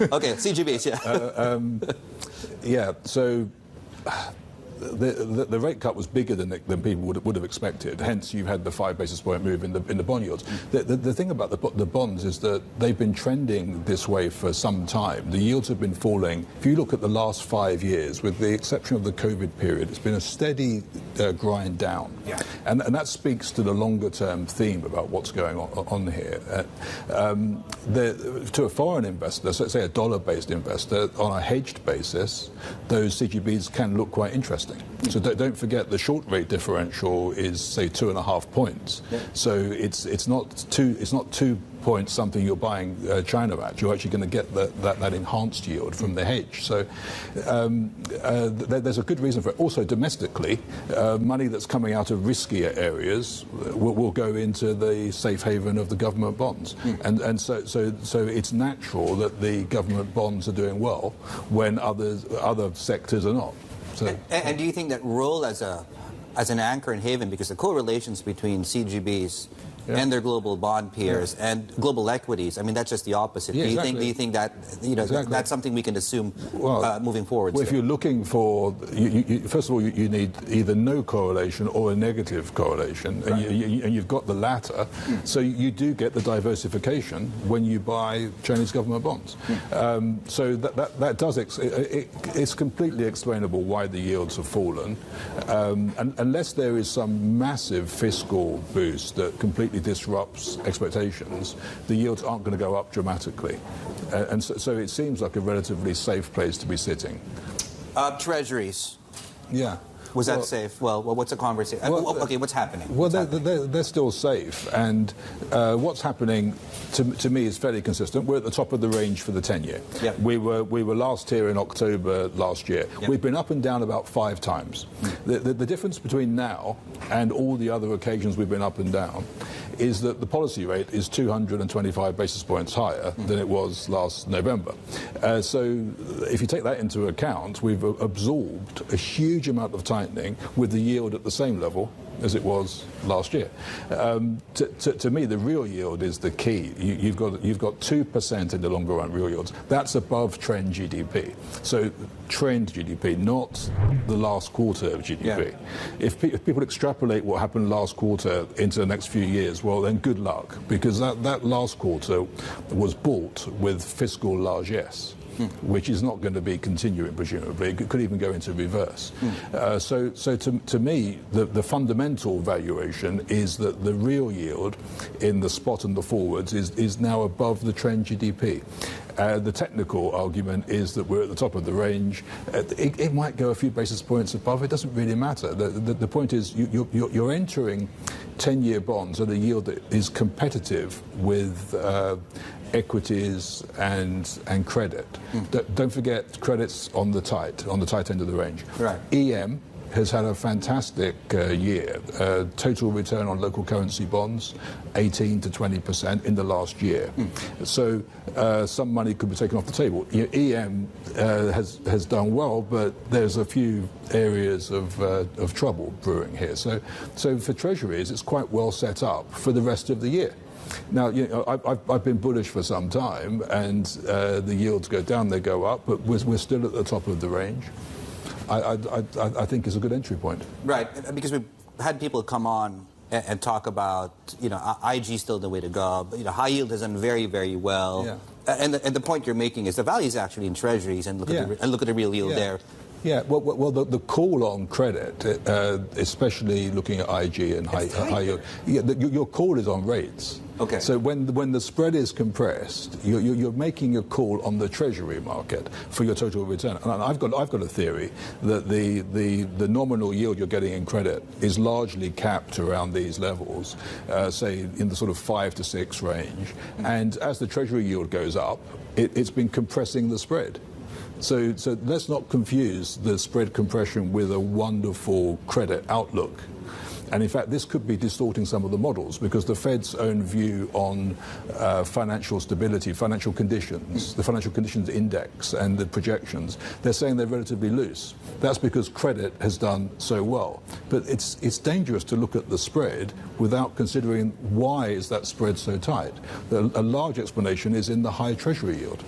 Okay, CGBs, yeah. Yeah, so the rate cut was bigger than people would have expected. Hence, you had the 5 basis point move in the bond yields. The thing about the bonds is that they've been trending this way for some time. The yields have been falling. If you look at the last 5 years, with the exception of the COVID period, it's been a steady grind down. Yeah. And that speaks to the longer term theme about what's going on here. To a foreign investor, so say a dollar-based investor, on a hedged basis, those CGBs can look quite interesting. So don't forget the short rate differential is, say, 2.5 points. Yeah. So it's not 2 points something you're buying China at. You're actually going to get that enhanced yield from the hedge. So there's a good reason for it. Also, domestically, money that's coming out of riskier areas will go into the safe haven of the government bonds. And so it's natural that the government bonds are doing well when other sectors are not. So, and do you think that role as an anchor and haven, because the correlations between CGBs and their global bond peers and global equities, I mean, that's just the opposite. Yeah, do you think that that's something we can assume moving forward? Well, if you're looking for, first of all, you need either no correlation or a negative correlation, and you've got the latter. So you do get the diversification when you buy Chinese government bonds. So that does it's completely explainable why the yields have fallen, and unless there is some massive fiscal boost that completely disrupts expectations, the yields aren't going to go up dramatically. And so it seems like a relatively safe place to be sitting. Treasuries. Yeah. Was that safe? Well, what's the conversation? Okay, what's happening? Well, they're still safe, and what's happening to me is fairly consistent. We're at the top of the range for the 10-year. Yep. We were last here in October last year. Yep. We've been up and down about 5 times. The difference between now and all the other occasions we've been up and down is that the policy rate is 225 basis points higher than it was last November. So if you take that into account, we've absorbed a huge amount of tightening with the yield at the same level as it was last year. To me, the real yield is the key. You've got 2% in the longer run real yields. That's above trend GDP. So trend GDP, not the last quarter of GDP. Yeah. If people extrapolate what happened last quarter into the next few years, well, then good luck, because that last quarter was bought with fiscal largesse. Which is not going to be continuing, presumably. It could even go into reverse. So to me, the fundamental valuation is that the real yield in the spot and the forwards is now above the trend GDP. The technical argument is that we're at the top of the range. It might go a few basis points above. It doesn't really matter. The point is you're entering 10-year bonds at a yield that is competitive with equities and credit. Don't forget credit's on the tight end of the range. Right. EM has had a fantastic year. Total return on local currency bonds, 18 to 20% in the last year. So some money could be taken off the table. EM has done well, but there's a few areas of trouble brewing here. So for Treasuries, it's quite well set up for the rest of the year. Now, I've been bullish for some time, and the yields go down, they go up, but we're still at the top of the range. I think is a good entry point. Right, because we've had people come on and talk about, IG still the way to go. High yield has done very, very well. Yeah. And the point you're making is the value is actually in Treasuries, and look at the real yield there. Yeah, well, the call on credit, especially looking at IG and high yield, your call is on rates. Okay. So when the spread is compressed, you're making a call on the Treasury market for your total return. And I've got a theory that the nominal yield you're getting in credit is largely capped around these levels, say in the sort of 5 to 6 range. And as the Treasury yield goes up, it's been compressing the spread. So let's not confuse the spread compression with a wonderful credit outlook. And in fact, this could be distorting some of the models, because the Fed's own view on financial stability, financial conditions, the financial conditions index and the projections, they're saying they're relatively loose. That's because credit has done so well. But it's dangerous to look at the spread without considering why is that spread so tight. A large explanation is in the high Treasury yield.